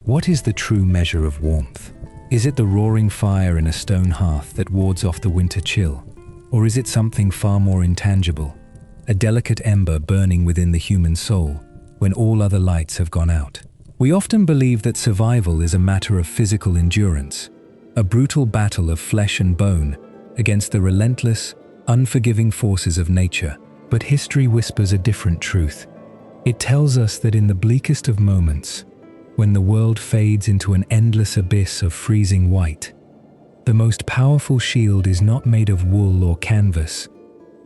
What is the true measure of warmth? Is it the roaring fire in a stone hearth that wards off the winter chill? Or is it something far more intangible, a delicate ember burning within the human soul when all other lights have gone out? We often believe that survival is a matter of physical endurance, a brutal battle of flesh and bone against the relentless, unforgiving forces of nature. But history whispers a different truth. It tells us that in the bleakest of moments, when the world fades into an endless abyss of freezing white, the most powerful shield is not made of wool or canvas,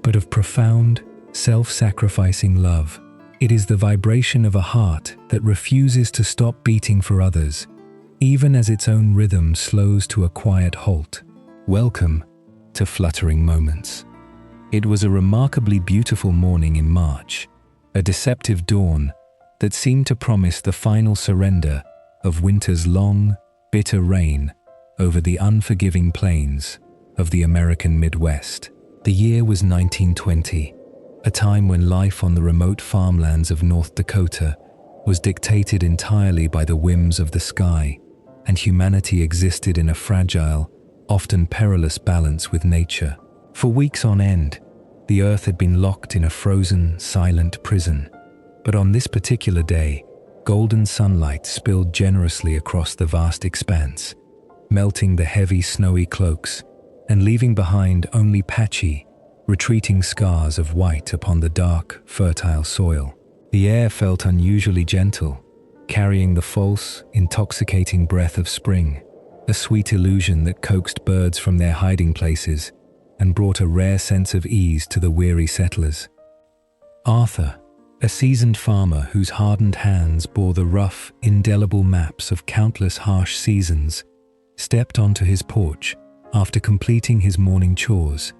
but of profound, self-sacrificing love. It is the vibration of a heart that refuses to stop beating for others, even as its own rhythm slows to a quiet halt. Welcome to Fluttering Moments. It was a remarkably beautiful morning in March, a deceptive dawn that seemed to promise the final surrender of winter's long, bitter reign over the unforgiving plains of the American Midwest. The year was 1920, a time when life on the remote farmlands of North Dakota was dictated entirely by the whims of the sky, and humanity existed in a fragile, often perilous balance with nature. For weeks on end, the earth had been locked in a frozen, silent prison. But on this particular day, golden sunlight spilled generously across the vast expanse, melting the heavy, snowy cloaks and leaving behind only patchy, retreating scars of white upon the dark, fertile soil. The air felt unusually gentle, carrying the false, intoxicating breath of spring, a sweet illusion that coaxed birds from their hiding places and brought a rare sense of ease to the weary settlers. Arthur, a seasoned farmer whose hardened hands bore the rough, indelible maps of countless harsh seasons, stepped onto his porch after completing his morning chores,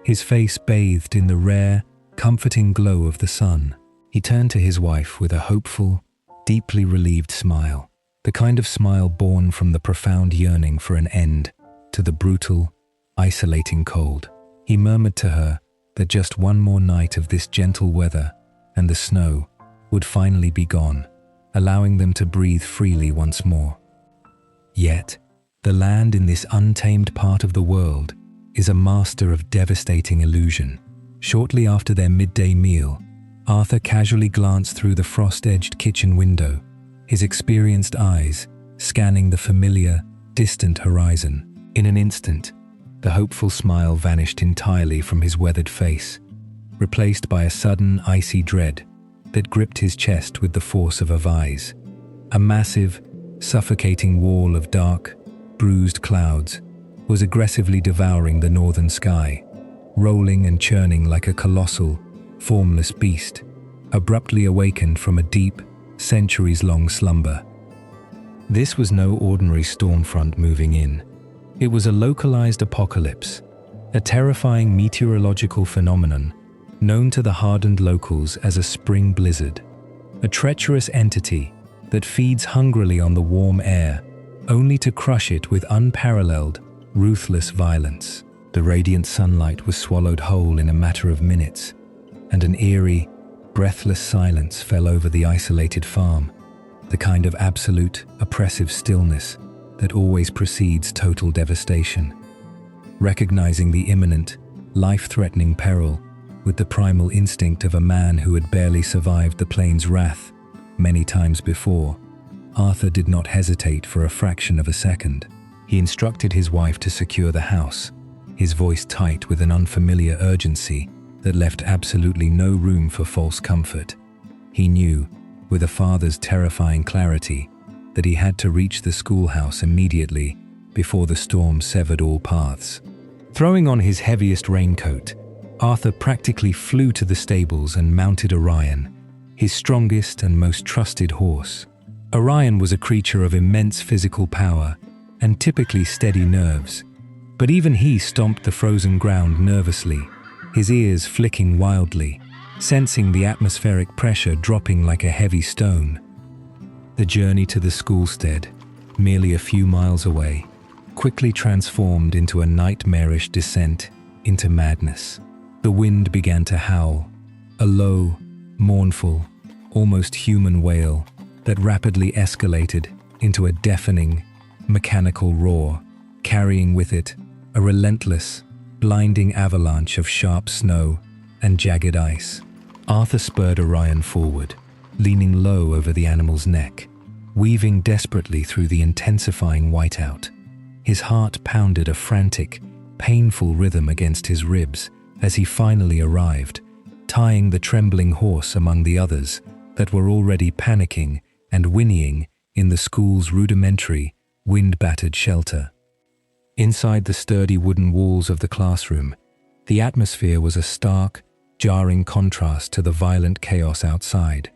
his face bathed in the rare, comforting glow of the sun. He turned to his wife with a hopeful, deeply relieved smile, the kind of smile born from the profound yearning for an end to the brutal, isolating cold. He murmured to her that just one more night of this gentle weather and the snow would finally be gone, allowing them to breathe freely once more. Yet, the land in this untamed part of the world is a master of devastating illusion. Shortly after their midday meal, Arthur casually glanced through the frost-edged kitchen window, his experienced eyes scanning the familiar, distant horizon. In an instant, the hopeful smile vanished entirely from his weathered face, replaced by a sudden icy dread that gripped his chest with the force of a vise. A massive, suffocating wall of dark, bruised clouds was aggressively devouring the northern sky, rolling and churning like a colossal, formless beast, abruptly awakened from a deep, centuries-long slumber. This was no ordinary storm front moving in. It was a localized apocalypse, a terrifying meteorological phenomenon known to the hardened locals as a spring blizzard, a treacherous entity that feeds hungrily on the warm air, only to crush it with unparalleled, ruthless violence. The radiant sunlight was swallowed whole in a matter of minutes, and an eerie, breathless silence fell over the isolated farm, the kind of absolute, oppressive stillness that always precedes total devastation. Recognizing the imminent, life-threatening peril with the primal instinct of a man who had barely survived the plane's wrath many times before, Arthur did not hesitate for a fraction of a second. He instructed his wife to secure the house, his voice tight with an unfamiliar urgency that left absolutely no room for false comfort. He knew, with a father's terrifying clarity, that he had to reach the schoolhouse immediately before the storm severed all paths. Throwing on his heaviest raincoat, Arthur practically flew to the stables and mounted Orion, his strongest and most trusted horse. Orion was a creature of immense physical power and typically steady nerves, but even he stomped the frozen ground nervously, his ears flicking wildly, sensing the atmospheric pressure dropping like a heavy stone. The journey to the schoolstead, merely a few miles away, quickly transformed into a nightmarish descent into madness. The wind began to howl, a low, mournful, almost human wail that rapidly escalated into a deafening, mechanical roar, carrying with it a relentless, blinding avalanche of sharp snow and jagged ice. Arthur spurred Orion forward, leaning low over the animal's neck, weaving desperately through the intensifying whiteout. His heart pounded a frantic, painful rhythm against his ribs as he finally arrived, tying the trembling horse among the others that were already panicking and whinnying in the school's rudimentary, wind-battered shelter. Inside the sturdy wooden walls of the classroom, the atmosphere was a stark, jarring contrast to the violent chaos outside.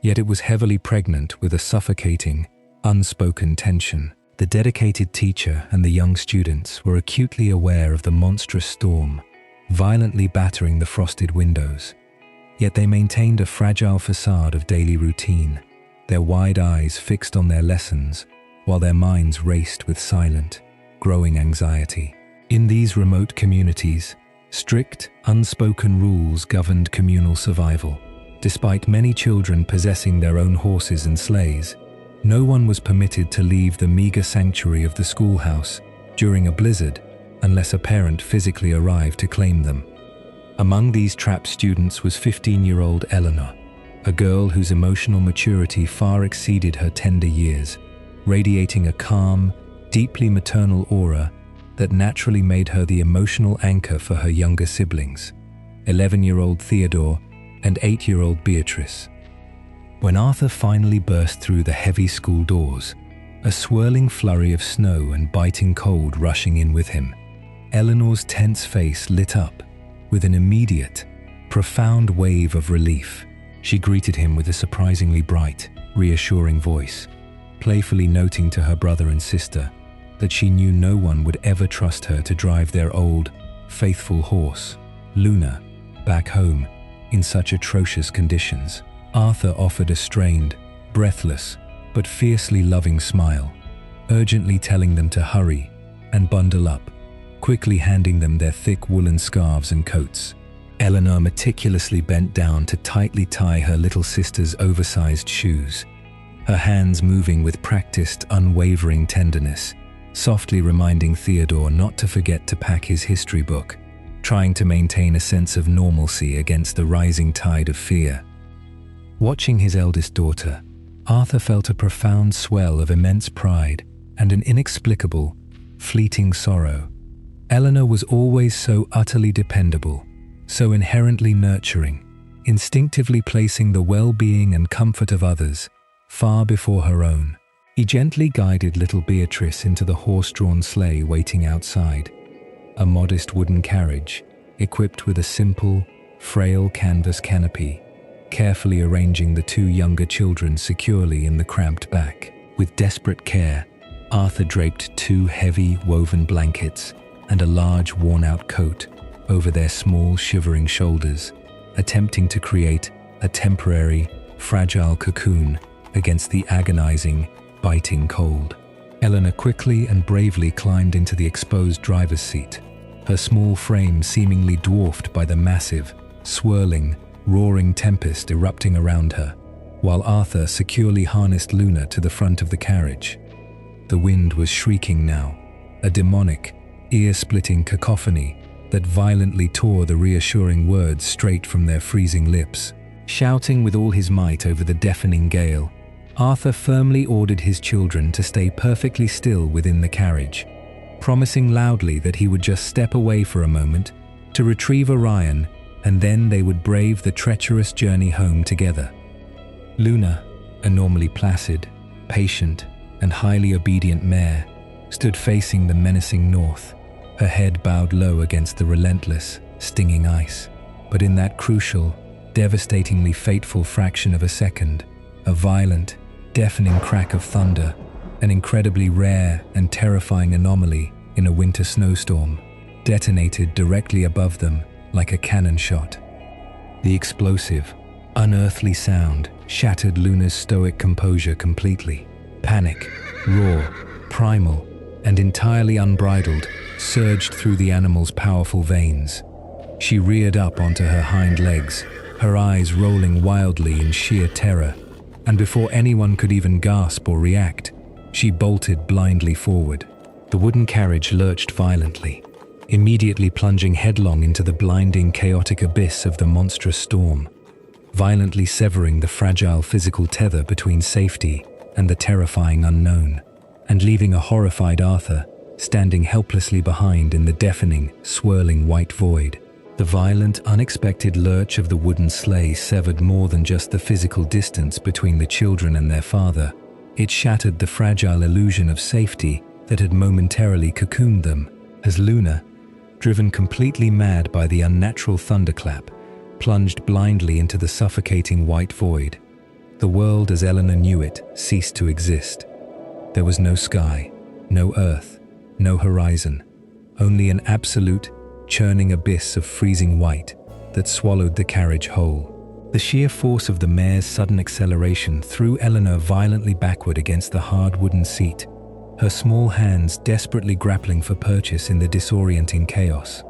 Yet it was heavily pregnant with a suffocating, unspoken tension. The dedicated teacher and the young students were acutely aware of the monstrous storm, violently battering the frosted windows. Yet they maintained a fragile facade of daily routine, their wide eyes fixed on their lessons, while their minds raced with silent, growing anxiety. In these remote communities, strict, unspoken rules governed communal survival. Despite many children possessing their own horses and sleighs, no one was permitted to leave the meager sanctuary of the schoolhouse during a blizzard unless a parent physically arrived to claim them. Among these trapped students was 15-year-old Eleanor, a girl whose emotional maturity far exceeded her tender years, radiating a calm, deeply maternal aura that naturally made her the emotional anchor for her younger siblings, 11-year-old Theodore and 8-year-old Beatrice. When Arthur finally burst through the heavy school doors, a swirling flurry of snow and biting cold rushing in with him, Eleanor's tense face lit up with an immediate, profound wave of relief. She greeted him with a surprisingly bright, reassuring voice, playfully noting to her brother and sister that she knew no one would ever trust her to drive their old, faithful horse, Luna, back home in such atrocious conditions. Arthur offered a strained, breathless, but fiercely loving smile, urgently telling them to hurry and bundle up, quickly handing them their thick woolen scarves and coats. Eleanor meticulously bent down to tightly tie her little sister's oversized shoes, her hands moving with practiced, unwavering tenderness, softly reminding Theodore not to forget to pack his history book, trying to maintain a sense of normalcy against the rising tide of fear. Watching his eldest daughter, Arthur felt a profound swell of immense pride and an inexplicable, fleeting sorrow. Eleanor was always so utterly dependable, so inherently nurturing, instinctively placing the well-being and comfort of others far before her own. He gently guided little Beatrice into the horse-drawn sleigh waiting outside, a modest wooden carriage equipped with a simple, frail canvas canopy, carefully arranging the two younger children securely in the cramped back. With desperate care, Arthur draped two heavy, woven blankets and a large, worn-out coat over their small, shivering shoulders, attempting to create a temporary, fragile cocoon against the agonizing, biting cold. Eleanor quickly and bravely climbed into the exposed driver's seat, her small frame seemingly dwarfed by the massive, swirling, roaring tempest erupting around her, while Arthur securely harnessed Luna to the front of the carriage. The wind was shrieking now, a demonic, ear-splitting cacophony that violently tore the reassuring words straight from their freezing lips. Shouting with all his might over the deafening gale, Arthur firmly ordered his children to stay perfectly still within the carriage, promising loudly that he would just step away for a moment to retrieve Orion, and then they would brave the treacherous journey home together. Luna, a normally placid, patient, and highly obedient mare, stood facing the menacing north, her head bowed low against the relentless, stinging ice. But in that crucial, devastatingly fateful fraction of a second, a violent, deafening crack of thunder, an incredibly rare and terrifying anomaly in a winter snowstorm, detonated directly above them like a cannon shot. The explosive, unearthly sound shattered Luna's stoic composure completely. Panic, raw, primal, and entirely unbridled, surged through the animal's powerful veins. She reared up onto her hind legs, her eyes rolling wildly in sheer terror, and before anyone could even gasp or react, She bolted blindly forward. The wooden carriage lurched violently, immediately plunging headlong into the blinding, chaotic abyss of the monstrous storm, violently severing the fragile physical tether between safety and the terrifying unknown, and leaving a horrified Arthur standing helplessly behind in the deafening, swirling white void. The violent, unexpected lurch of the wooden sleigh severed more than just the physical distance between the children and their father. It shattered the fragile illusion of safety that had momentarily cocooned them, as Luna, driven completely mad by the unnatural thunderclap, plunged blindly into the suffocating white void. The world as Eleanor knew it ceased to exist. There was no sky, no earth, no horizon, only an absolute, churning abyss of freezing white that swallowed the carriage whole. The sheer force of the mare's sudden acceleration threw Eleanor violently backward against the hard wooden seat, her small hands desperately grappling for purchase in the disorienting chaos.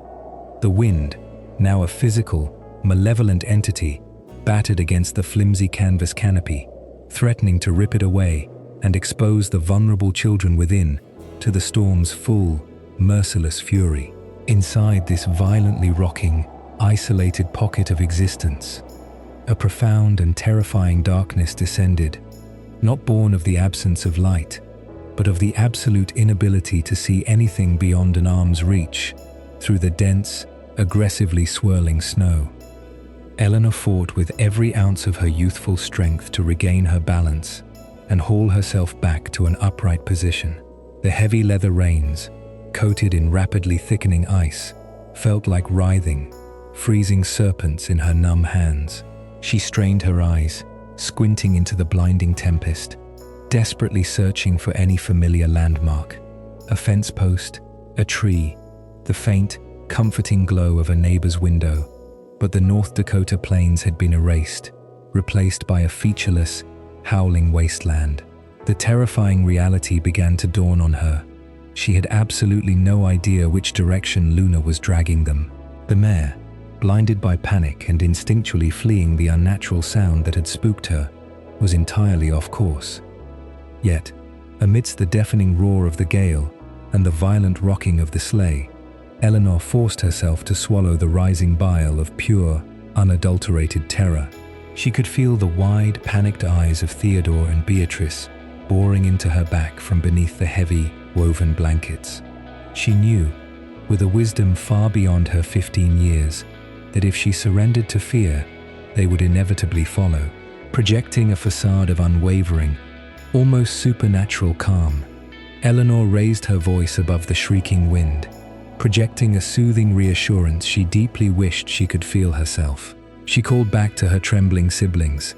The wind, now a physical, malevolent entity, battered against the flimsy canvas canopy, threatening to rip it away and expose the vulnerable children within to the storm's full, merciless fury. Inside this violently rocking, isolated pocket of existence, a profound and terrifying darkness descended, not born of the absence of light, but of the absolute inability to see anything beyond an arm's reach through the dense, aggressively swirling snow. Eleanor fought with every ounce of her youthful strength to regain her balance and haul herself back to an upright position. The heavy leather reins, coated in rapidly thickening ice, felt like writhing, freezing serpents in her numb hands. She strained her eyes, squinting into the blinding tempest, desperately searching for any familiar landmark. A fence post, a tree, the faint, comforting glow of a neighbor's window. But the North Dakota plains had been erased, replaced by a featureless, howling wasteland. The terrifying reality began to dawn on her. She had absolutely no idea which direction Luna was dragging them. The mare, blinded by panic and instinctually fleeing the unnatural sound that had spooked her, was entirely off course. Yet, amidst the deafening roar of the gale and the violent rocking of the sleigh, Eleanor forced herself to swallow the rising bile of pure, unadulterated terror. She could feel the wide, panicked eyes of Theodore and Beatrice boring into her back from beneath the heavy, woven blankets. She knew, with a wisdom far beyond her 15 years, that if she surrendered to fear, they would inevitably follow. Projecting a facade of unwavering, almost supernatural calm, Eleanor raised her voice above the shrieking wind, projecting a soothing reassurance she deeply wished she could feel herself. She called back to her trembling siblings,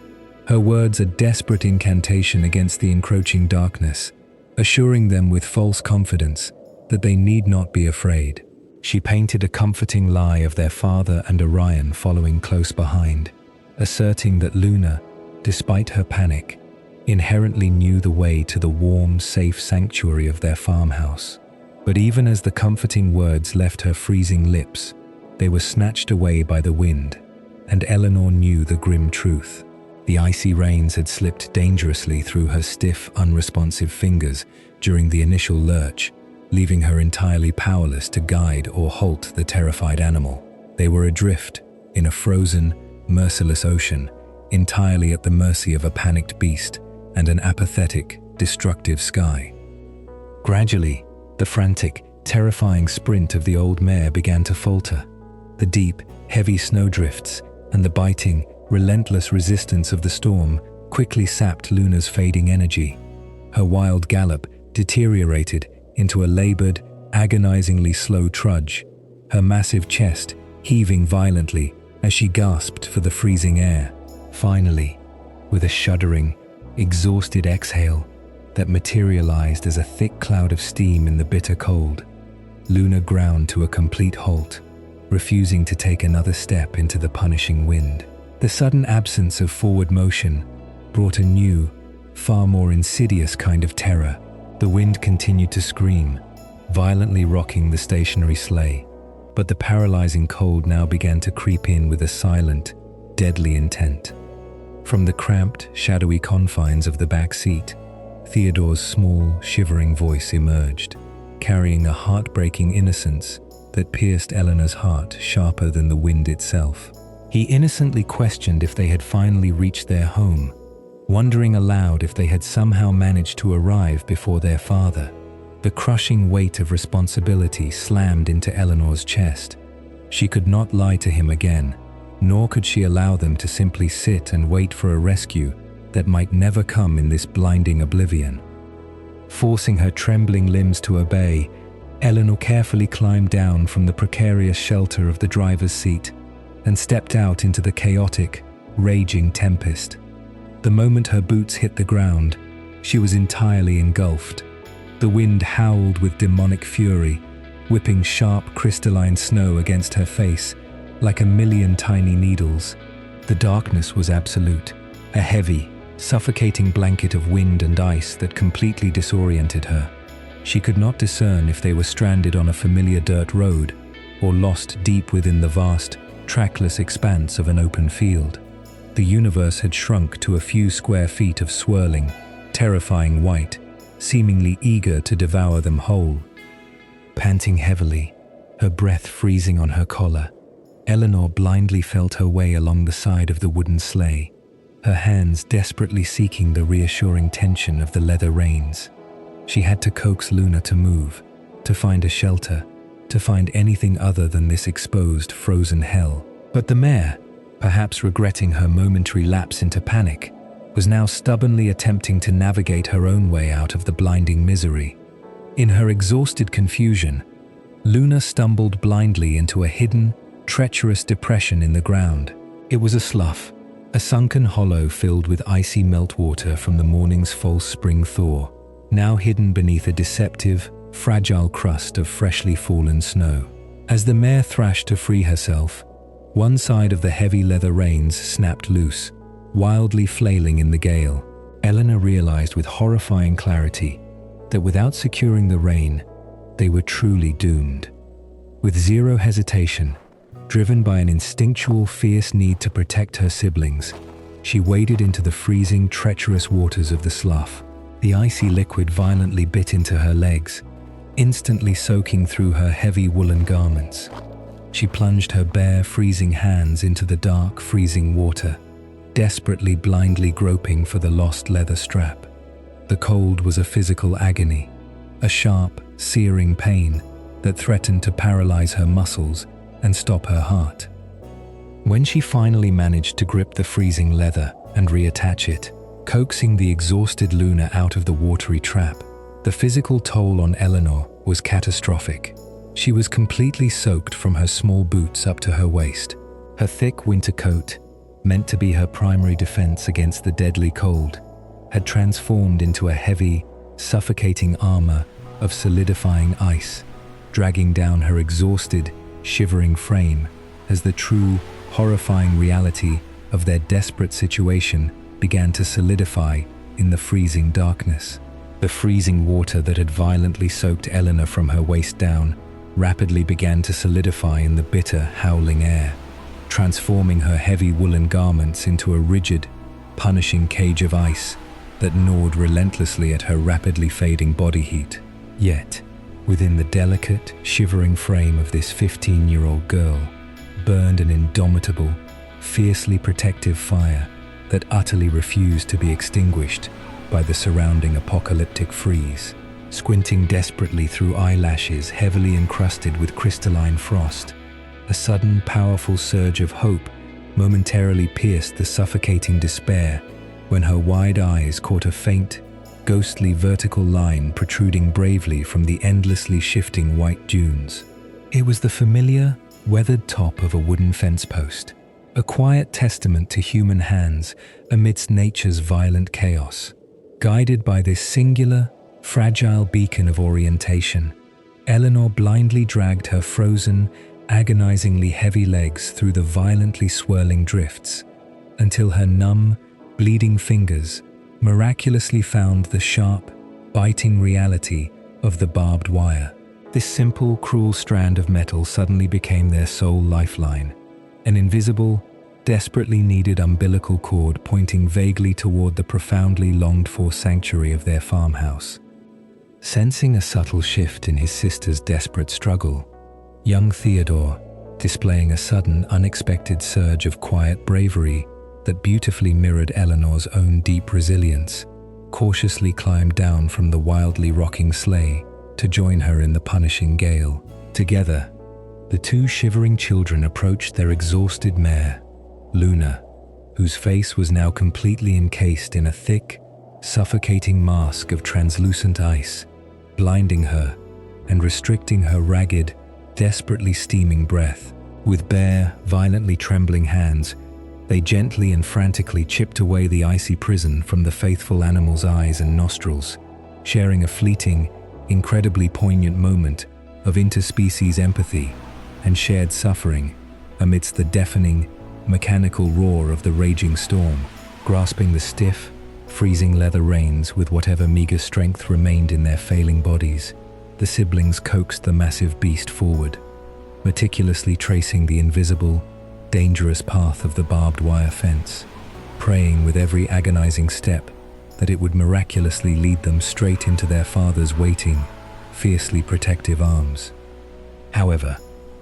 her words a desperate incantation against the encroaching darkness, assuring them with false confidence that they need not be afraid. She painted a comforting lie of their father and Orion following close behind, asserting that Luna, despite her panic, inherently knew the way to the warm, safe sanctuary of their farmhouse. But even as the comforting words left her freezing lips, they were snatched away by the wind, and Eleanor knew the grim truth. The icy reins had slipped dangerously through her stiff, unresponsive fingers during the initial lurch, leaving her entirely powerless to guide or halt the terrified animal. They were adrift in a frozen, merciless ocean, entirely at the mercy of a panicked beast and an apathetic, destructive sky. Gradually, the frantic, terrifying sprint of the old mare began to falter. The deep, heavy snowdrifts and the biting, relentless resistance of the storm quickly sapped Luna's fading energy. Her wild gallop deteriorated into a labored, agonizingly slow trudge, her massive chest heaving violently as she gasped for the freezing air. Finally, with a shuddering, exhausted exhale that materialized as a thick cloud of steam in the bitter cold, Luna ground to a complete halt, refusing to take another step into the punishing wind. The sudden absence of forward motion brought a new, far more insidious kind of terror. The wind continued to scream, violently rocking the stationary sleigh, but the paralyzing cold now began to creep in with a silent, deadly intent. From the cramped, shadowy confines of the back seat, Theodore's small, shivering voice emerged, carrying a heartbreaking innocence that pierced Eleanor's heart sharper than the wind itself. He innocently questioned if they had finally reached their home, wondering aloud if they had somehow managed to arrive before their father. The crushing weight of responsibility slammed into Eleanor's chest. She could not lie to him again, nor could she allow them to simply sit and wait for a rescue that might never come in this blinding oblivion. Forcing her trembling limbs to obey, Eleanor carefully climbed down from the precarious shelter of the driver's seat and stepped out into the chaotic, raging tempest. The moment her boots hit the ground, she was entirely engulfed. The wind howled with demonic fury, whipping sharp crystalline snow against her face like a million tiny needles. The darkness was absolute, a heavy, suffocating blanket of wind and ice that completely disoriented her. She could not discern if they were stranded on a familiar dirt road or lost deep within the vast, trackless expanse of an open field. The universe had shrunk to a few square feet of swirling, terrifying white, seemingly eager to devour them whole. Panting heavily, her breath freezing on her collar, Eleanor blindly felt her way along the side of the wooden sleigh, her hands desperately seeking the reassuring tension of the leather reins. She had to coax Luna to move, to find a shelter, to find anything other than this exposed, frozen hell. But the mare, perhaps regretting her momentary lapse into panic, was now stubbornly attempting to navigate her own way out of the blinding misery. In her exhausted confusion, Luna stumbled blindly into a hidden, treacherous depression in the ground. It was a slough, a sunken hollow filled with icy meltwater from the morning's false spring thaw, now hidden beneath a deceptive, fragile crust of freshly fallen snow. As the mare thrashed to free herself, one side of the heavy leather reins snapped loose, wildly flailing in the gale. Eleanor realized with horrifying clarity that without securing the rein, they were truly doomed. With zero hesitation, driven by an instinctual, fierce need to protect her siblings, she waded into the freezing, treacherous waters of the slough. The icy liquid violently bit into her legs, instantly soaking through her heavy woolen garments. She plunged her bare, freezing hands into the dark, freezing water, desperately, blindly groping for the lost leather strap. The cold was a physical agony, a sharp, searing pain that threatened to paralyze her muscles and stop her heart. When she finally managed to grip the freezing leather and reattach it, coaxing the exhausted Luna out of the watery trap, the physical toll on Eleanor was catastrophic. She was completely soaked from her small boots up to her waist. Her thick winter coat, meant to be her primary defense against the deadly cold, had transformed into a heavy, suffocating armor of solidifying ice, dragging down her exhausted, shivering frame as the true, horrifying reality of their desperate situation began to solidify in the freezing darkness. The freezing water that had violently soaked Eleanor from her waist down rapidly began to solidify in the bitter, howling air, transforming her heavy woolen garments into a rigid, punishing cage of ice that gnawed relentlessly at her rapidly fading body heat. Yet, within the delicate, shivering frame of this 15-year-old girl burned an indomitable, fiercely protective fire that utterly refused to be extinguished by the surrounding apocalyptic freeze. Squinting desperately through eyelashes heavily encrusted with crystalline frost, a sudden, powerful surge of hope momentarily pierced the suffocating despair when her wide eyes caught a faint, ghostly vertical line protruding bravely from the endlessly shifting white dunes. It was the familiar, weathered top of a wooden fence post, a quiet testament to human hands amidst nature's violent chaos. Guided by this singular, fragile beacon of orientation, Eleanor blindly dragged her frozen, agonizingly heavy legs through the violently swirling drifts until her numb, bleeding fingers miraculously found the sharp, biting reality of the barbed wire. This simple, cruel strand of metal suddenly became their sole lifeline, an invisible, desperately needed umbilical cord pointing vaguely toward the profoundly longed-for sanctuary of their farmhouse. Sensing a subtle shift in his sister's desperate struggle, young Theodore, displaying a sudden, unexpected surge of quiet bravery that beautifully mirrored Eleanor's own deep resilience, cautiously climbed down from the wildly rocking sleigh to join her in the punishing gale. Together, the two shivering children approached their exhausted mare, Luna, whose face was now completely encased in a thick, suffocating mask of translucent ice, blinding her and restricting her ragged, desperately steaming breath. With bare, violently trembling hands, they gently and frantically chipped away the icy prison from the faithful animal's eyes and nostrils, sharing a fleeting, incredibly poignant moment of interspecies empathy and shared suffering amidst the deafening, mechanical roar of the raging storm. Grasping the stiff, freezing leather reins with whatever meager strength remained in their failing bodies, the siblings coaxed the massive beast forward, meticulously tracing the invisible, dangerous path of the barbed wire fence, praying with every agonizing step that it would miraculously lead them straight into their father's waiting, fiercely protective arms. However,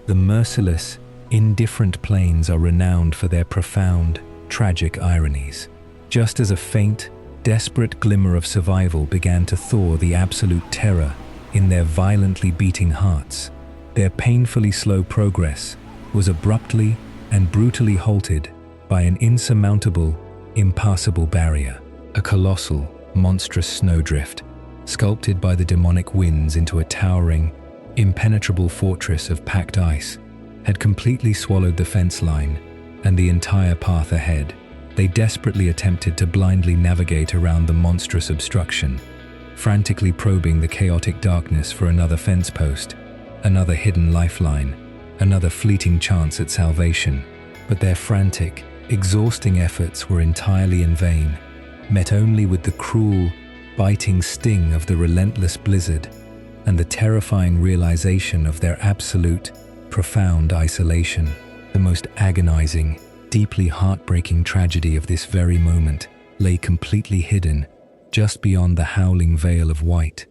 the merciless, indifferent plains are renowned for their profound, tragic ironies. Just as a faint, desperate glimmer of survival began to thaw the absolute terror in their violently beating hearts, their painfully slow progress was abruptly and brutally halted by an insurmountable, impassable barrier. A colossal, monstrous snowdrift, sculpted by the demonic winds into a towering, impenetrable fortress of packed ice, had completely swallowed the fence line and the entire path ahead. They desperately attempted to blindly navigate around the monstrous obstruction, frantically probing the chaotic darkness for another fence post, another hidden lifeline, another fleeting chance at salvation. But their frantic, exhausting efforts were entirely in vain, met only with the cruel, biting sting of the relentless blizzard and the terrifying realization of their absolute, profound isolation. The most agonizing, deeply heartbreaking tragedy of this very moment lay completely hidden just beyond the howling veil of white,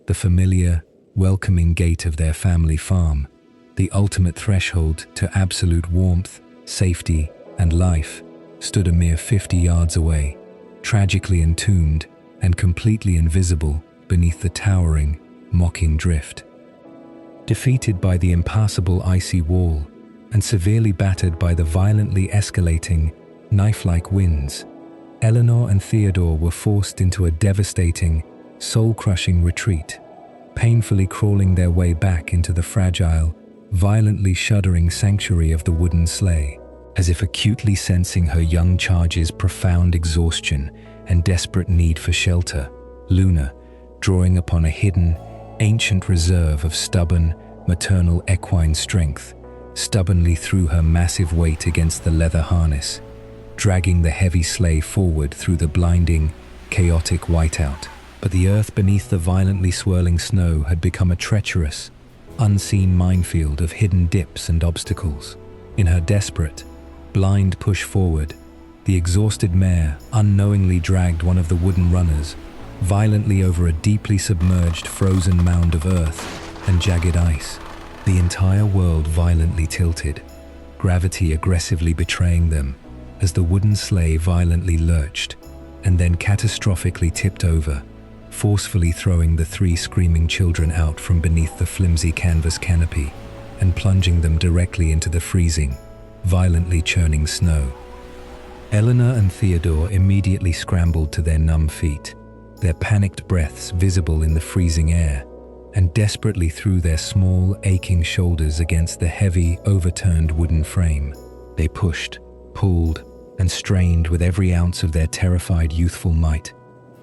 the familiar, welcoming gate of their family farm, the ultimate threshold to absolute warmth, safety, and life, stood a mere 50 yards away, tragically entombed and completely invisible beneath the towering, mocking drift. Defeated by the impassable icy wall and severely battered by the violently escalating, knife-like winds, Eleanor and Theodore were forced into a devastating, soul-crushing retreat, painfully crawling their way back into the fragile, violently shuddering sanctuary of the wooden sleigh. As if acutely sensing her young charge's profound exhaustion and desperate need for shelter, Luna, drawing upon a hidden, ancient reserve of stubborn, maternal equine strength, stubbornly threw her massive weight against the leather harness, dragging the heavy sleigh forward through the blinding, chaotic whiteout. But the earth beneath the violently swirling snow had become a treacherous, unseen minefield of hidden dips and obstacles. In her desperate, blind push forward, the exhausted mare unknowingly dragged one of the wooden runners violently over a deeply submerged frozen mound of earth and jagged ice. The entire world violently tilted, gravity aggressively betraying them as the wooden sleigh violently lurched and then catastrophically tipped over, forcefully throwing the three screaming children out from beneath the flimsy canvas canopy and plunging them directly into the freezing, violently churning snow. Eleanor and Theodore immediately scrambled to their numb feet, their panicked breaths visible in the freezing air, and desperately threw their small, aching shoulders against the heavy, overturned wooden frame. They pushed, pulled, and strained with every ounce of their terrified youthful might,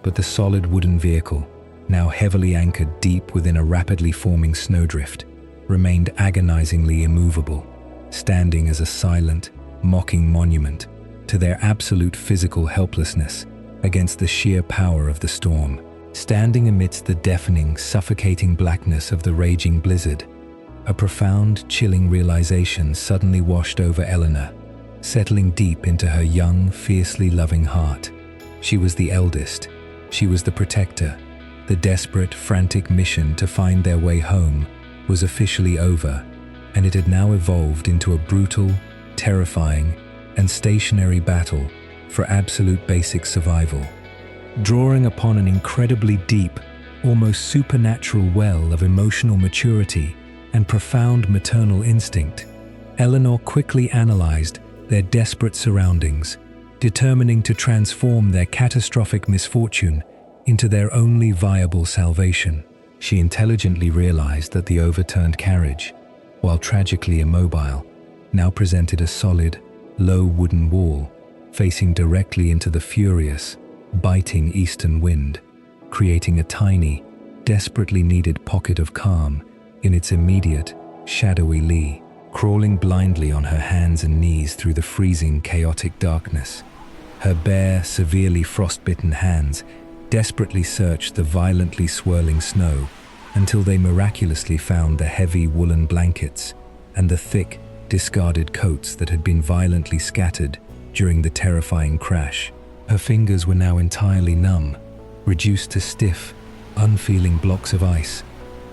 but the solid wooden vehicle, now heavily anchored deep within a rapidly forming snowdrift, remained agonizingly immovable, standing as a silent, mocking monument to their absolute physical helplessness against the sheer power of the storm. Standing amidst the deafening, suffocating blackness of the raging blizzard, a profound, chilling realization suddenly washed over Eleanor, settling deep into her young, fiercely loving heart. She was the eldest. She was the protector. The desperate, frantic mission to find their way home was officially over, and it had now evolved into a brutal, terrifying, and stationary battle for absolute basic survival. Drawing upon an incredibly deep, almost supernatural well of emotional maturity and profound maternal instinct, Eleanor quickly analyzed their desperate surroundings, determining to transform their catastrophic misfortune into their only viable salvation. She intelligently realized that the overturned carriage, while tragically immobile, now presented a solid, low wooden wall facing directly into the furious, biting eastern wind, creating a tiny, desperately needed pocket of calm in its immediate, shadowy lee. Crawling blindly on her hands and knees through the freezing, chaotic darkness, her bare, severely frostbitten hands desperately searched the violently swirling snow until they miraculously found the heavy woolen blankets and the thick, discarded coats that had been violently scattered during the terrifying crash. Her fingers were now entirely numb, reduced to stiff, unfeeling blocks of ice,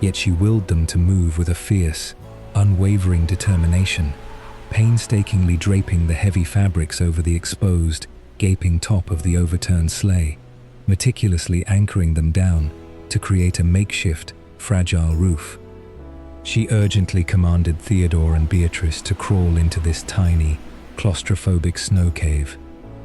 yet she willed them to move with a fierce, unwavering determination, painstakingly draping the heavy fabrics over the exposed, gaping top of the overturned sleigh, meticulously anchoring them down to create a makeshift, fragile roof. She urgently commanded Theodore and Beatrice to crawl into this tiny, claustrophobic snow cave,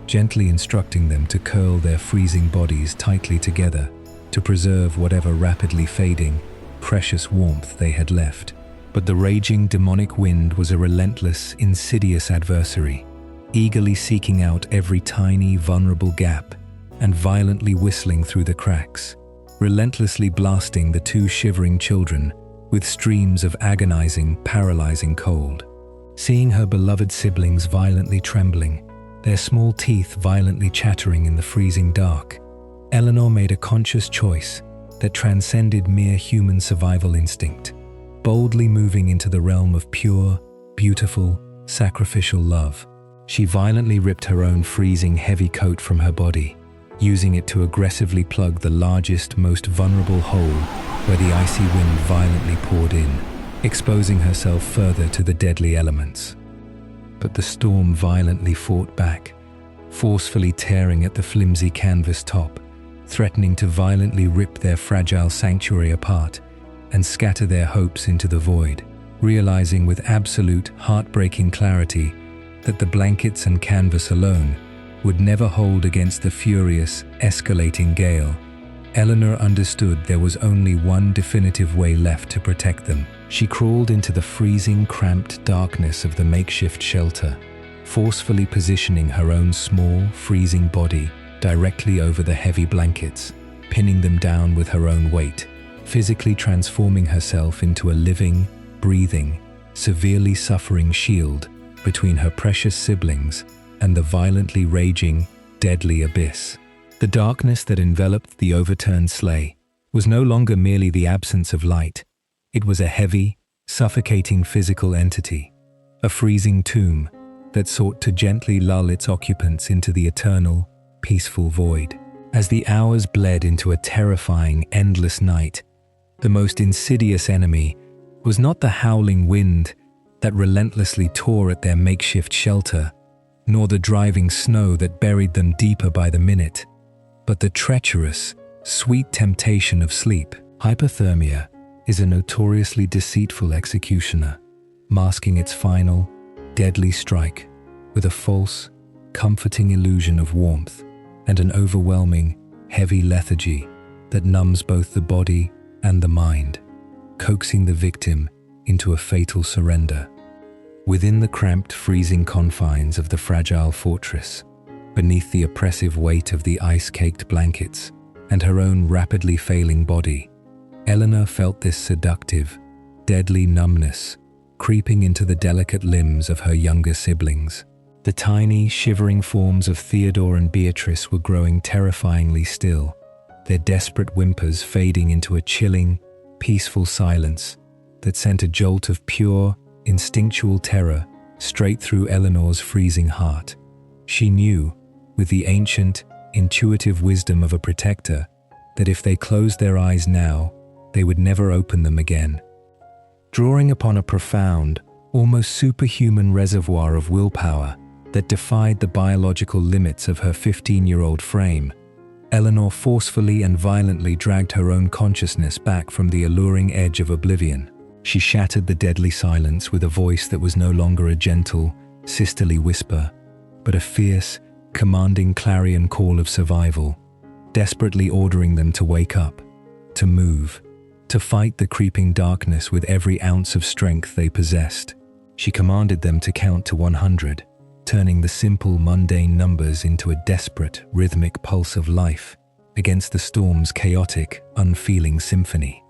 gently instructing them to curl their freezing bodies tightly together to preserve whatever rapidly fading, precious warmth they had left. But the raging demonic wind was a relentless, insidious adversary, eagerly seeking out every tiny, vulnerable gap and violently whistling through the cracks, relentlessly blasting the two shivering children with streams of agonizing, paralyzing cold. Seeing her beloved siblings violently trembling, their small teeth violently chattering in the freezing dark, Eleanor made a conscious choice that transcended mere human survival instinct, boldly moving into the realm of pure, beautiful, sacrificial love. She violently ripped her own freezing heavy coat from her body, using it to aggressively plug the largest, most vulnerable hole where the icy wind violently poured in, exposing herself further to the deadly elements. But the storm violently fought back, forcefully tearing at the flimsy canvas top, threatening to violently rip their fragile sanctuary apart and scatter their hopes into the void. Realizing with absolute, heartbreaking clarity that the blankets and canvas alone would never hold against the furious, escalating gale, Eleanor understood there was only one definitive way left to protect them. She crawled into the freezing, cramped darkness of the makeshift shelter, forcefully positioning her own small, freezing body directly over the heavy blankets, pinning them down with her own weight, physically transforming herself into a living, breathing, severely suffering shield between her precious siblings and the violently raging, deadly abyss. The darkness that enveloped the overturned sleigh was no longer merely the absence of light. It was a heavy, suffocating physical entity, a freezing tomb that sought to gently lull its occupants into the eternal, peaceful void. As the hours bled into a terrifying, endless night, the most insidious enemy was not the howling wind that relentlessly tore at their makeshift shelter, nor the driving snow that buried them deeper by the minute, but the treacherous, sweet temptation of sleep. Hypothermia is a notoriously deceitful executioner, masking its final, deadly strike with a false, comforting illusion of warmth and an overwhelming, heavy lethargy that numbs both the body and the mind, coaxing the victim into a fatal surrender. Within the cramped, freezing confines of the fragile fortress, beneath the oppressive weight of the ice-caked blankets and her own rapidly failing body, Eleanor felt this seductive, deadly numbness creeping into the delicate limbs of her younger siblings. The tiny, shivering forms of Theodore and Beatrice were growing terrifyingly still, their desperate whimpers fading into a chilling, peaceful silence that sent a jolt of pure, instinctual terror straight through Eleanor's freezing heart. She knew, with the ancient, intuitive wisdom of a protector, that if they closed their eyes now, they would never open them again. Drawing upon a profound, almost superhuman reservoir of willpower that defied the biological limits of her 15-year-old frame, Eleanor forcefully and violently dragged her own consciousness back from the alluring edge of oblivion. She shattered the deadly silence with a voice that was no longer a gentle, sisterly whisper, but a fierce, commanding clarion call of survival, desperately ordering them to wake up, to move, to fight the creeping darkness with every ounce of strength they possessed. She commanded them to count to 100, turning the simple, mundane numbers into a desperate, rhythmic pulse of life against the storm's chaotic, unfeeling symphony.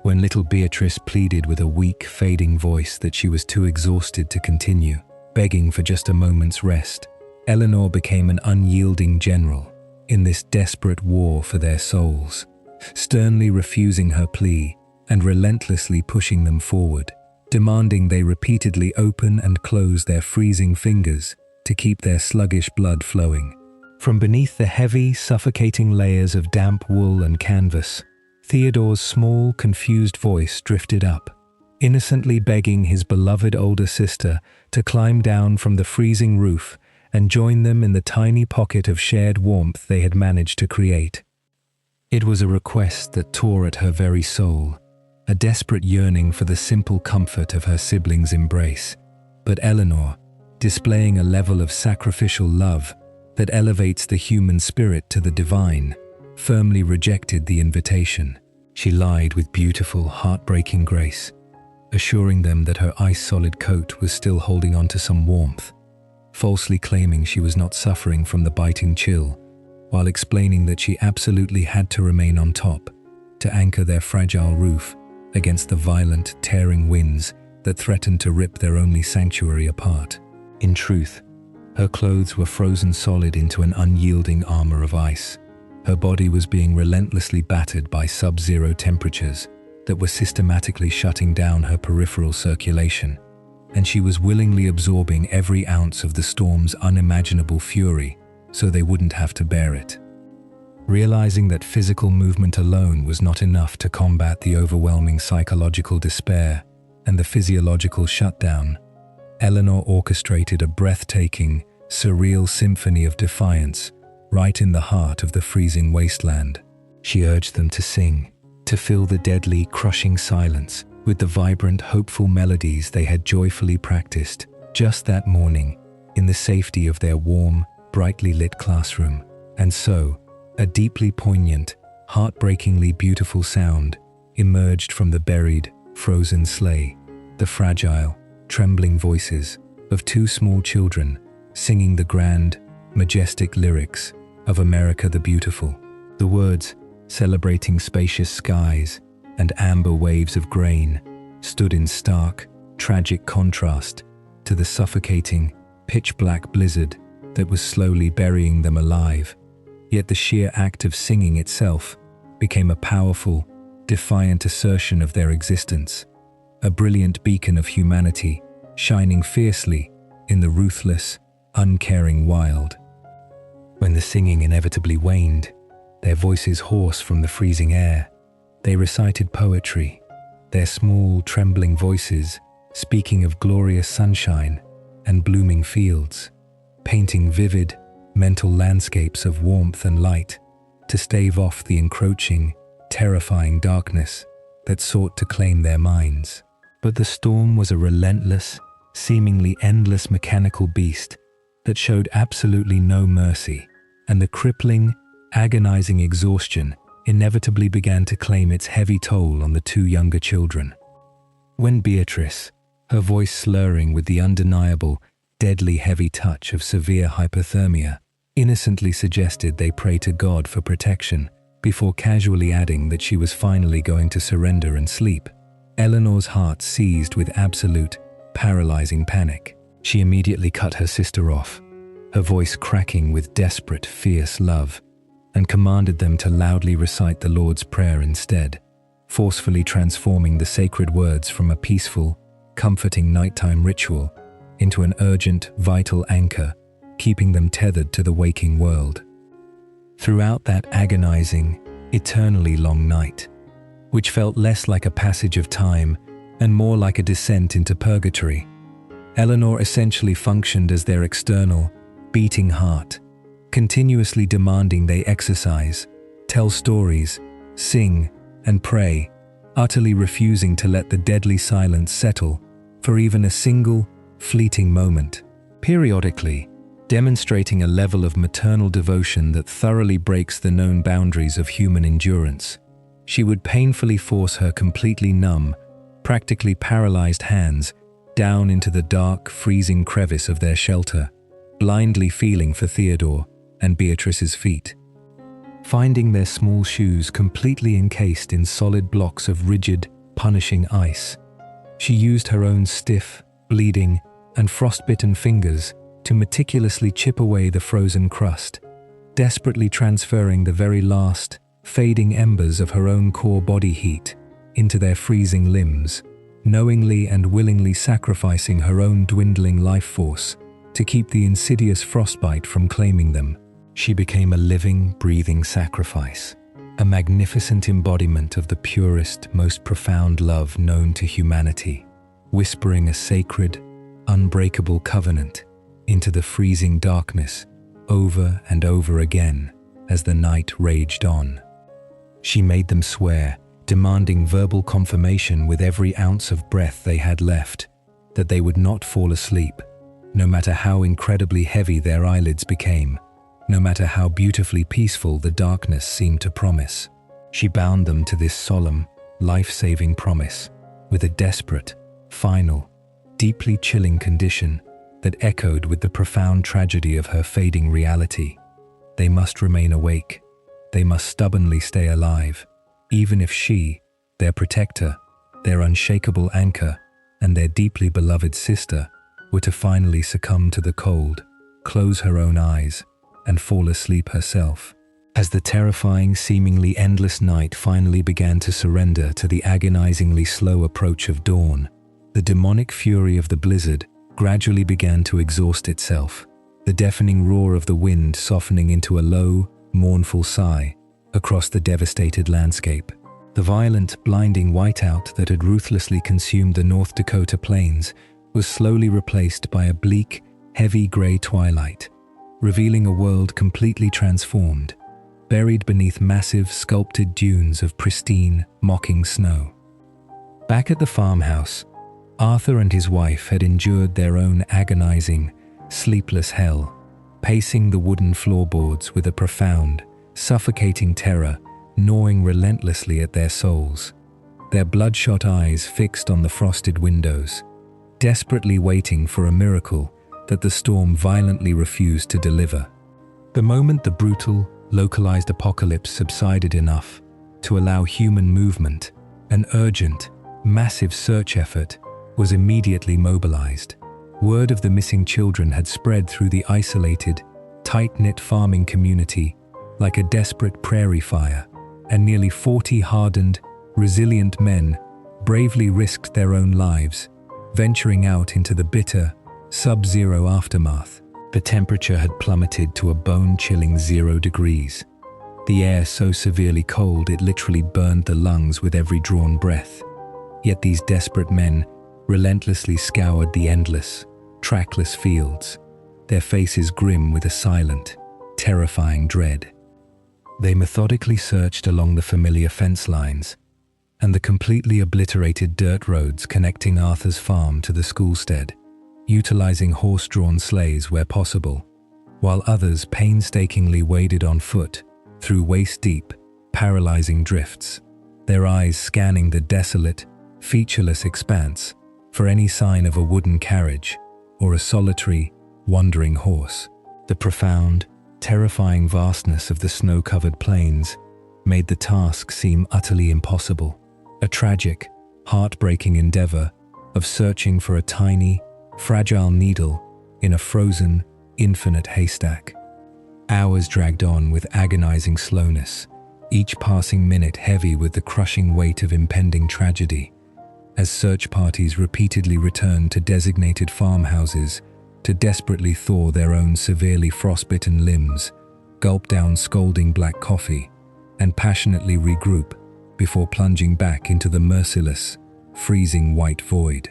When little Beatrice pleaded with a weak, fading voice that she was too exhausted to continue, begging for just a moment's rest, Eleanor became an unyielding general in this desperate war for their souls, sternly refusing her plea and relentlessly pushing them forward, demanding they repeatedly open and close their freezing fingers to keep their sluggish blood flowing. From beneath the heavy, suffocating layers of damp wool and canvas, Theodore's small, confused voice drifted up, innocently begging his beloved older sister to climb down from the freezing roof and join them in the tiny pocket of shared warmth they had managed to create. It was a request that tore at her very soul, a desperate yearning for the simple comfort of her siblings' embrace. But Eleanor, displaying a level of sacrificial love that elevates the human spirit to the divine, firmly rejected the invitation. She lied with beautiful, heartbreaking grace, assuring them that her ice-solid coat was still holding on to some warmth, falsely claiming she was not suffering from the biting chill, while explaining that she absolutely had to remain on top to anchor their fragile roof against the violent, tearing winds that threatened to rip their only sanctuary apart. In truth, her clothes were frozen solid into an unyielding armor of ice. Her body was being relentlessly battered by sub-zero temperatures that were systematically shutting down her peripheral circulation, and she was willingly absorbing every ounce of the storm's unimaginable fury so they wouldn't have to bear it. Realizing that physical movement alone was not enough to combat the overwhelming psychological despair and the physiological shutdown, Eleanor orchestrated a breathtaking, surreal symphony of defiance right in the heart of the freezing wasteland. She urged them to sing, to fill the deadly, crushing silence with the vibrant, hopeful melodies they had joyfully practiced just that morning in the safety of their warm, brightly lit classroom. And so, a deeply poignant, heartbreakingly beautiful sound emerged from the buried, frozen sleigh, the fragile, trembling voices of two small children singing the grand, majestic lyrics of America the Beautiful. The words, celebrating spacious skies and amber waves of grain, stood in stark, tragic contrast to the suffocating, pitch-black blizzard that was slowly burying them alive. Yet the sheer act of singing itself became a powerful, defiant assertion of their existence, a brilliant beacon of humanity shining fiercely in the ruthless, uncaring wild. When the singing inevitably waned, their voices hoarse from the freezing air, they recited poetry, their small, trembling voices speaking of glorious sunshine and blooming fields, painting vivid, mental landscapes of warmth and light to stave off the encroaching, terrifying darkness that sought to claim their minds. But the storm was a relentless, seemingly endless mechanical beast that showed absolutely no mercy, and the crippling, agonizing exhaustion inevitably began to claim its heavy toll on the two younger children. When Beatrice, her voice slurring with the undeniable, deadly heavy touch of severe hypothermia, innocently suggested they pray to God for protection before casually adding that she was finally going to surrender and sleep, Eleanor's heart seized with absolute, paralyzing panic. She immediately cut her sister off, her voice cracking with desperate, fierce love, and commanded them to loudly recite the Lord's Prayer instead, forcefully transforming the sacred words from a peaceful, comforting nighttime ritual into an urgent, vital anchor, keeping them tethered to the waking world. Throughout that agonizing, eternally long night, which felt less like a passage of time and more like a descent into purgatory, Eleanor essentially functioned as their external, beating heart, continuously demanding they exercise, tell stories, sing, and pray, utterly refusing to let the deadly silence settle for even a single, fleeting moment. Periodically, demonstrating a level of maternal devotion that thoroughly breaks the known boundaries of human endurance, she would painfully force her completely numb, practically paralyzed hands down into the dark, freezing crevice of their shelter, blindly feeling for Theodore and Beatrice's feet. Finding their small shoes completely encased in solid blocks of rigid, punishing ice, she used her own stiff, bleeding, and frostbitten fingers to meticulously chip away the frozen crust, desperately transferring the very last, fading embers of her own core body heat into their freezing limbs, knowingly and willingly sacrificing her own dwindling life force to keep the insidious frostbite from claiming them. She became a living, breathing sacrifice, a magnificent embodiment of the purest, most profound love known to humanity, whispering a sacred, unbreakable covenant into the freezing darkness over and over again as the night raged on. She made them swear, demanding verbal confirmation with every ounce of breath they had left, that they would not fall asleep, no matter how incredibly heavy their eyelids became, no matter how beautifully peaceful the darkness seemed to promise. She bound them to this solemn, life-saving promise with a desperate, final, deeply chilling condition that echoed with the profound tragedy of her fading reality. They must remain awake. They must stubbornly stay alive, even if she, their protector, their unshakable anchor, and their deeply beloved sister were to finally succumb to the cold, close her own eyes, and fall asleep herself. As the terrifying, seemingly endless night finally began to surrender to the agonizingly slow approach of dawn, the demonic fury of the blizzard gradually began to exhaust itself, the deafening roar of the wind softening into a low, mournful sigh across the devastated landscape. The violent, blinding whiteout that had ruthlessly consumed the North Dakota plains was slowly replaced by a bleak, heavy gray twilight, revealing a world completely transformed, buried beneath massive, sculpted dunes of pristine, mocking snow. Back at the farmhouse, Arthur and his wife had endured their own agonizing, sleepless hell, pacing the wooden floorboards with a profound, suffocating terror gnawing relentlessly at their souls, their bloodshot eyes fixed on the frosted windows, desperately waiting for a miracle that the storm violently refused to deliver. The moment the brutal, localized apocalypse subsided enough to allow human movement, an urgent, massive search effort was immediately mobilized. Word of the missing children had spread through the isolated, tight-knit farming community like a desperate prairie fire, and nearly 40 hardened, resilient men bravely risked their own lives, venturing out into the bitter, sub-zero aftermath. The temperature had plummeted to a bone-chilling 0 degrees, the air so severely cold it literally burned the lungs with every drawn breath. Yet these desperate men relentlessly scoured the endless, trackless fields, their faces grim with a silent, terrifying dread. They methodically searched along the familiar fence lines and the completely obliterated dirt roads connecting Arthur's farm to the schoolstead, utilizing horse-drawn sleighs where possible, while others painstakingly waded on foot through waist-deep, paralyzing drifts, their eyes scanning the desolate, featureless expanse for any sign of a wooden carriage or a solitary, wandering horse. The profound, terrifying vastness of the snow-covered plains made the task seem utterly impossible, a tragic, heartbreaking endeavor of searching for a tiny, fragile needle in a frozen, infinite haystack. Hours dragged on with agonizing slowness, each passing minute heavy with the crushing weight of impending tragedy. as search parties repeatedly returned to designated farmhouses to desperately thaw their own severely frostbitten limbs, gulp down scalding black coffee, and passionately regroup before plunging back into the merciless, freezing white void.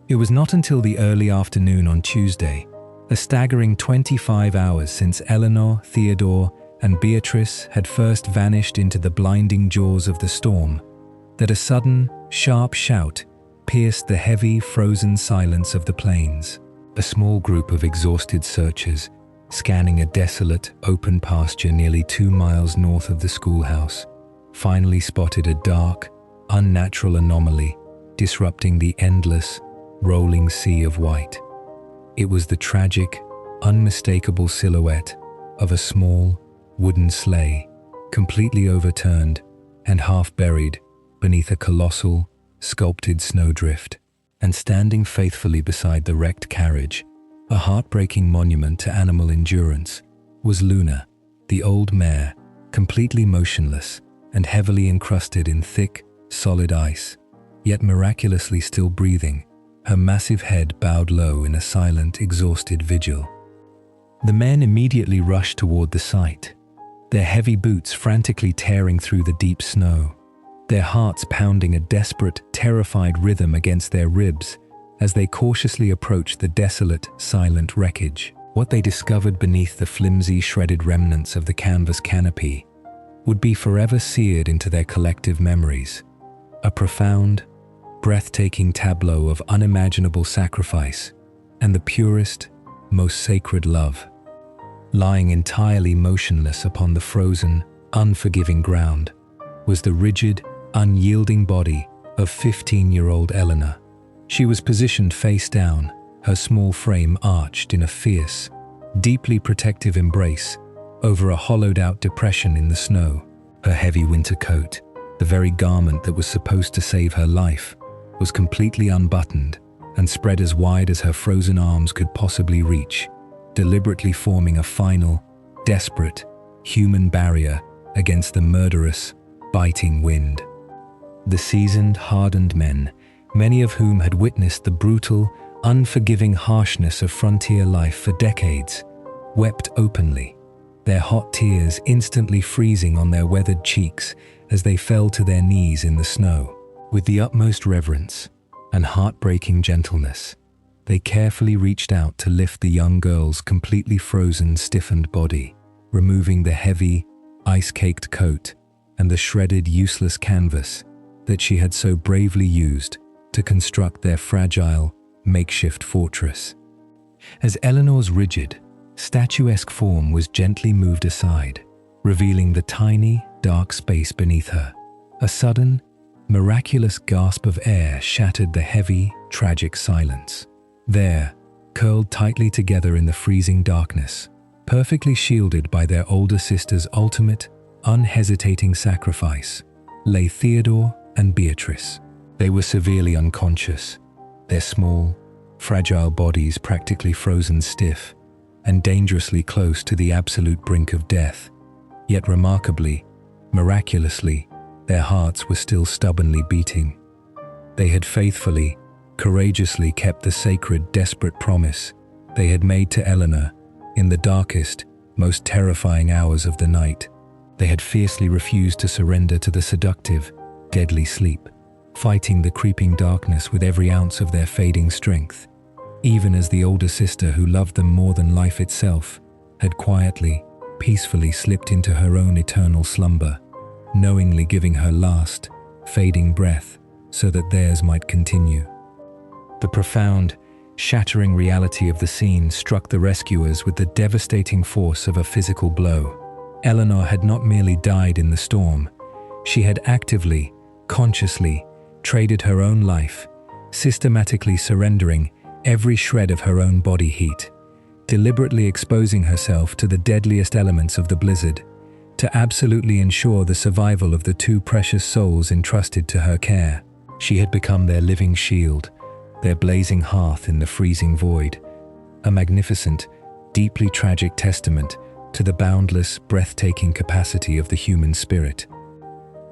It was not until the early afternoon on Tuesday, a staggering 25 hours since Eleanor, Theodore, and Beatrice had first vanished into the blinding jaws of the storm, that a sudden, sharp shout pierced the heavy, frozen silence of the plains. A small group of exhausted searchers, scanning a desolate, open pasture nearly 2 miles north of the schoolhouse, finally spotted a dark, unnatural anomaly disrupting the endless, rolling sea of white. It was the tragic, unmistakable silhouette of a small, wooden sleigh, completely overturned and half buried beneath a colossal, sculpted snowdrift. And standing faithfully beside the wrecked carriage, a heartbreaking monument to animal endurance, was Luna, the old mare, completely motionless and heavily encrusted in thick, solid ice, yet miraculously still breathing, her massive head bowed low in a silent, exhausted vigil. The men immediately rushed toward the site, their heavy boots frantically tearing through the deep snow, their hearts pounding a desperate, terrified rhythm against their ribs as they cautiously approached the desolate, silent wreckage. What they discovered beneath the flimsy, shredded remnants of the canvas canopy would be forever seared into their collective memories. A profound, breathtaking tableau of unimaginable sacrifice and the purest, most sacred love. Lying entirely motionless upon the frozen, unforgiving ground was the rigid, unyielding body of 15-year-old Eleanor. She was positioned face down, her small frame arched in a fierce, deeply protective embrace over a hollowed-out depression in the snow. Her heavy winter coat, the very garment that was supposed to save her life, was completely unbuttoned and spread as wide as her frozen arms could possibly reach, deliberately forming a final, desperate, human barrier against the murderous, biting wind. The seasoned, hardened men, many of whom had witnessed the brutal, unforgiving harshness of frontier life for decades, wept openly, their hot tears instantly freezing on their weathered cheeks as they fell to their knees in the snow. With the utmost reverence and heartbreaking gentleness, they carefully reached out to lift the young girl's completely frozen, stiffened body, removing the heavy, ice-caked coat and the shredded, useless canvas that she had so bravely used to construct their fragile, makeshift fortress. As Eleanor's rigid, statuesque form was gently moved aside, revealing the tiny, dark space beneath her, a sudden, miraculous gasp of air shattered the heavy, tragic silence. There, curled tightly together in the freezing darkness, perfectly shielded by their older sister's ultimate, unhesitating sacrifice, lay Theodore and Beatrice. They were severely unconscious, their small, fragile bodies practically frozen stiff and dangerously close to the absolute brink of death. Yet remarkably, miraculously, their hearts were still stubbornly beating. They had faithfully, courageously kept the sacred, desperate promise they had made to Eleanor in the darkest, most terrifying hours of the night. They had fiercely refused to surrender to the seductive, deadly sleep, fighting the creeping darkness with every ounce of their fading strength, even as the older sister who loved them more than life itself had quietly, peacefully slipped into her own eternal slumber, knowingly giving her last, fading breath so that theirs might continue. The profound, shattering reality of the scene struck the rescuers with the devastating force of a physical blow. Eleanor had not merely died in the storm, she had actively, consciously, traded her own life, systematically surrendering every shred of her own body heat, deliberately exposing herself to the deadliest elements of the blizzard, to absolutely ensure the survival of the two precious souls entrusted to her care. She had become their living shield, their blazing hearth in the freezing void, a magnificent, deeply tragic testament to the boundless, breathtaking capacity of the human spirit.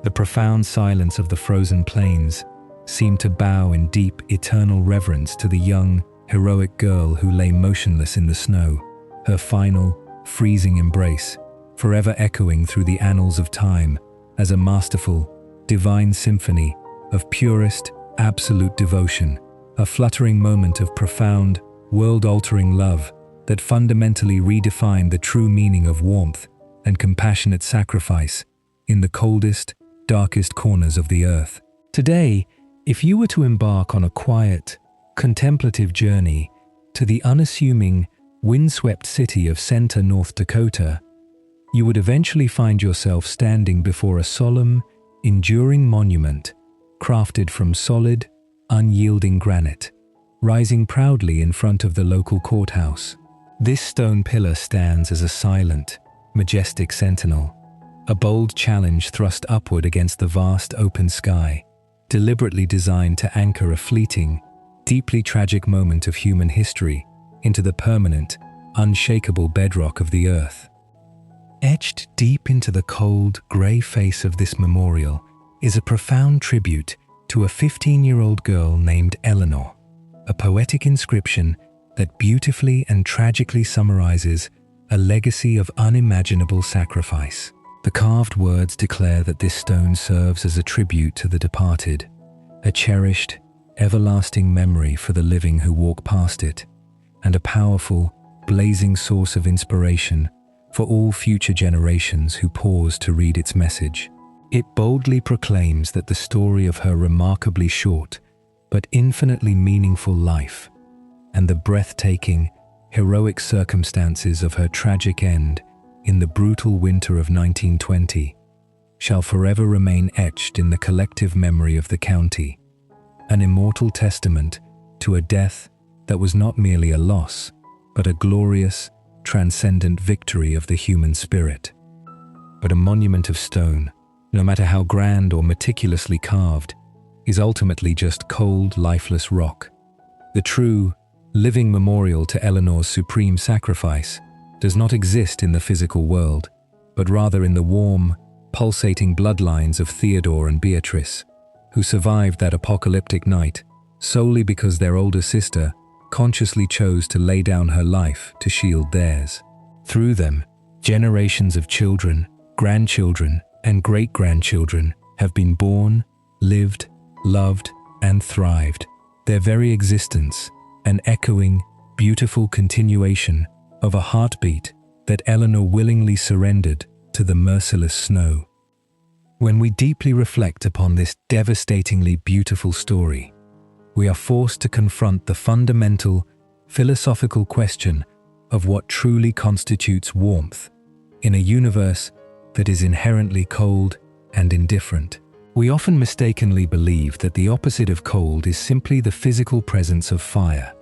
The profound silence of the frozen plains seemed to bow in deep, eternal reverence to the young, heroic girl who lay motionless in the snow, her final, freezing embrace, forever echoing through the annals of time as a masterful, divine symphony of purest, absolute devotion, a fluttering moment of profound, world-altering love that fundamentally redefined the true meaning of warmth and compassionate sacrifice in the coldest, darkest corners of the earth. Today, if you were to embark on a quiet, contemplative journey to the unassuming, windswept city of Center, North Dakota, you would eventually find yourself standing before a solemn, enduring monument crafted from solid, unyielding granite, rising proudly in front of the local courthouse. This stone pillar stands as a silent, majestic sentinel, a bold challenge thrust upward against the vast open sky, deliberately designed to anchor a fleeting, deeply tragic moment of human history into the permanent, unshakable bedrock of the earth. Etched deep into the cold, grey face of this memorial is a profound tribute to a 15-year-old girl named Eleanor, a poetic inscription that beautifully and tragically summarizes a legacy of unimaginable sacrifice. The carved words declare that this stone serves as a tribute to the departed, a cherished, everlasting memory for the living who walk past it, and a powerful, blazing source of inspiration for all future generations who pause to read its message. It boldly proclaims that the story of her remarkably short but infinitely meaningful life and the breathtaking, heroic circumstances of her tragic end in the brutal winter of 1920 shall forever remain etched in the collective memory of the county, an immortal testament to a death that was not merely a loss, but a glorious, transcendent victory of the human spirit. But a monument of stone, no matter how grand or meticulously carved, is ultimately just cold, lifeless rock. The true, living memorial to Eleanor's supreme sacrifice does not exist in the physical world, but rather in the warm, pulsating bloodlines of Theodore and Beatrice, who survived that apocalyptic night solely because their older sister consciously chose to lay down her life to shield theirs. Through them, generations of children, grandchildren, and great-grandchildren have been born, lived, loved, and thrived, their very existence an echoing, beautiful continuation of a heartbeat that Eleanor willingly surrendered to the merciless snow. When we deeply reflect upon this devastatingly beautiful story, we are forced to confront the fundamental, philosophical question of what truly constitutes warmth in a universe that is inherently cold and indifferent. We often mistakenly believe that the opposite of cold is simply the physical presence of fire,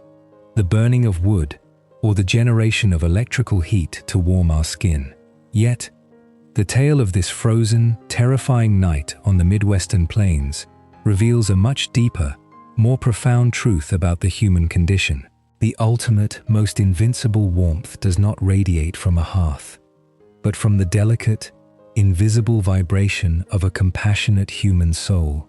the burning of wood, or the generation of electrical heat to warm our skin. Yet, the tale of this frozen, terrifying night on the Midwestern plains reveals a much deeper, more profound truth about the human condition. The ultimate, most invincible warmth does not radiate from a hearth, but from the delicate, invisible vibration of a compassionate human soul.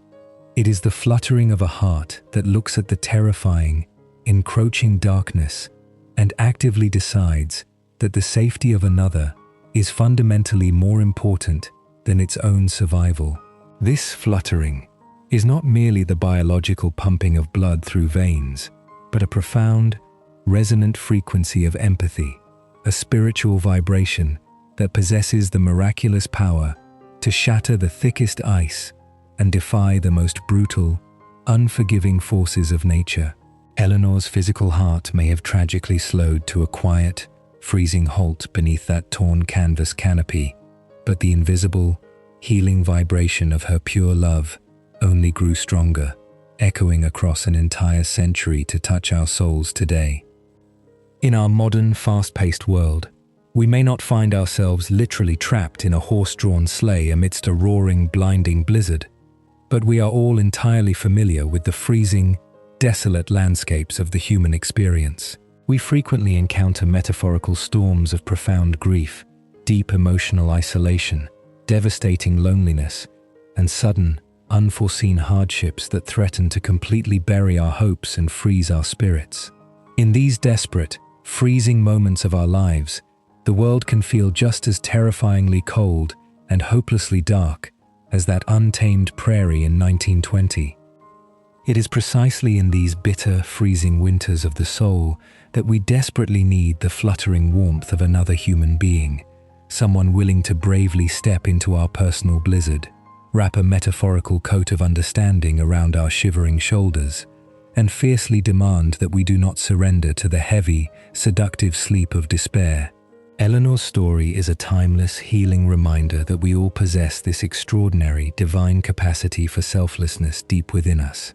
It is the fluttering of a heart that looks at the terrifying, encroaching darkness and actively decides that the safety of another is fundamentally more important than its own survival. This fluttering is not merely the biological pumping of blood through veins, but a profound, resonant frequency of empathy, a spiritual vibration that possesses the miraculous power to shatter the thickest ice and defy the most brutal, unforgiving forces of nature. Eleanor's physical heart may have tragically slowed to a quiet, freezing halt beneath that torn canvas canopy, but the invisible, healing vibration of her pure love only grew stronger, echoing across an entire century to touch our souls today. In our modern, fast-paced world, we may not find ourselves literally trapped in a horse-drawn sleigh amidst a roaring, blinding blizzard, but we are all entirely familiar with the freezing, desolate landscapes of the human experience. We frequently encounter metaphorical storms of profound grief, deep emotional isolation, devastating loneliness, and sudden, unforeseen hardships that threaten to completely bury our hopes and freeze our spirits. In these desperate, freezing moments of our lives, the world can feel just as terrifyingly cold and hopelessly dark as that untamed prairie in 1920. It is precisely in these bitter, freezing winters of the soul that we desperately need the fluttering warmth of another human being, someone willing to bravely step into our personal blizzard, wrap a metaphorical coat of understanding around our shivering shoulders, and fiercely demand that we do not surrender to the heavy, seductive sleep of despair. Eleanor's story is a timeless, healing reminder that we all possess this extraordinary, divine capacity for selflessness deep within us.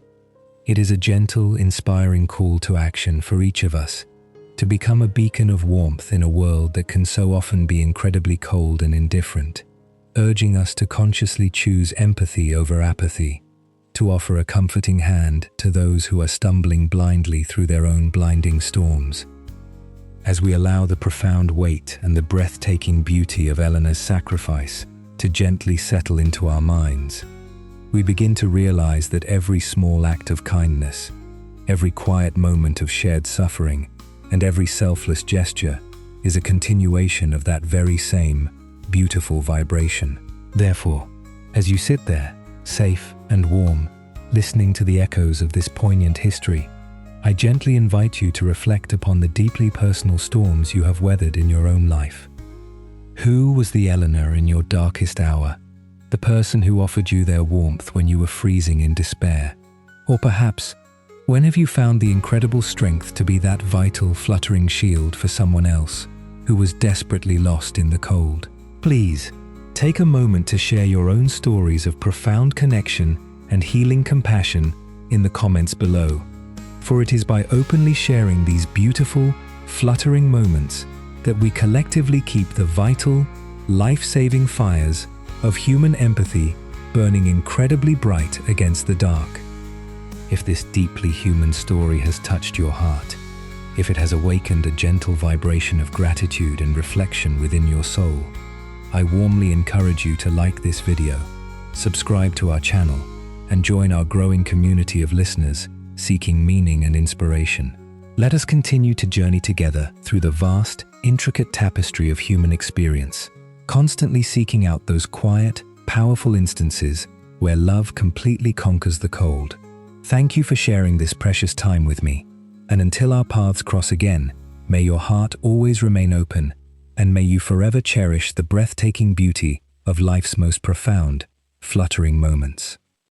It is a gentle, inspiring call to action for each of us to become a beacon of warmth in a world that can so often be incredibly cold and indifferent, urging us to consciously choose empathy over apathy, to offer a comforting hand to those who are stumbling blindly through their own blinding storms. As we allow the profound weight and the breathtaking beauty of Eleanor's sacrifice to gently settle into our minds, we begin to realize that every small act of kindness, every quiet moment of shared suffering, and every selfless gesture is a continuation of that very same beautiful vibration. Therefore, as you sit there, safe and warm, listening to the echoes of this poignant history, I gently invite you to reflect upon the deeply personal storms you have weathered in your own life. Who was the Eleanor in your darkest hour? The person who offered you their warmth when you were freezing in despair? Or perhaps, when have you found the incredible strength to be that vital, fluttering shield for someone else who was desperately lost in the cold? Please, take a moment to share your own stories of profound connection and healing compassion in the comments below. For it is by openly sharing these beautiful, fluttering moments that we collectively keep the vital, life-saving fires of human empathy burning incredibly bright against the dark. If this deeply human story has touched your heart, if it has awakened a gentle vibration of gratitude and reflection within your soul, I warmly encourage you to like this video, subscribe to our channel, and join our growing community of listeners seeking meaning and inspiration. Let us continue to journey together through the vast, intricate tapestry of human experience, constantly seeking out those quiet, powerful instances where love completely conquers the cold. Thank you for sharing this precious time with me, and until our paths cross again, may your heart always remain open, and may you forever cherish the breathtaking beauty of life's most profound, fluttering moments.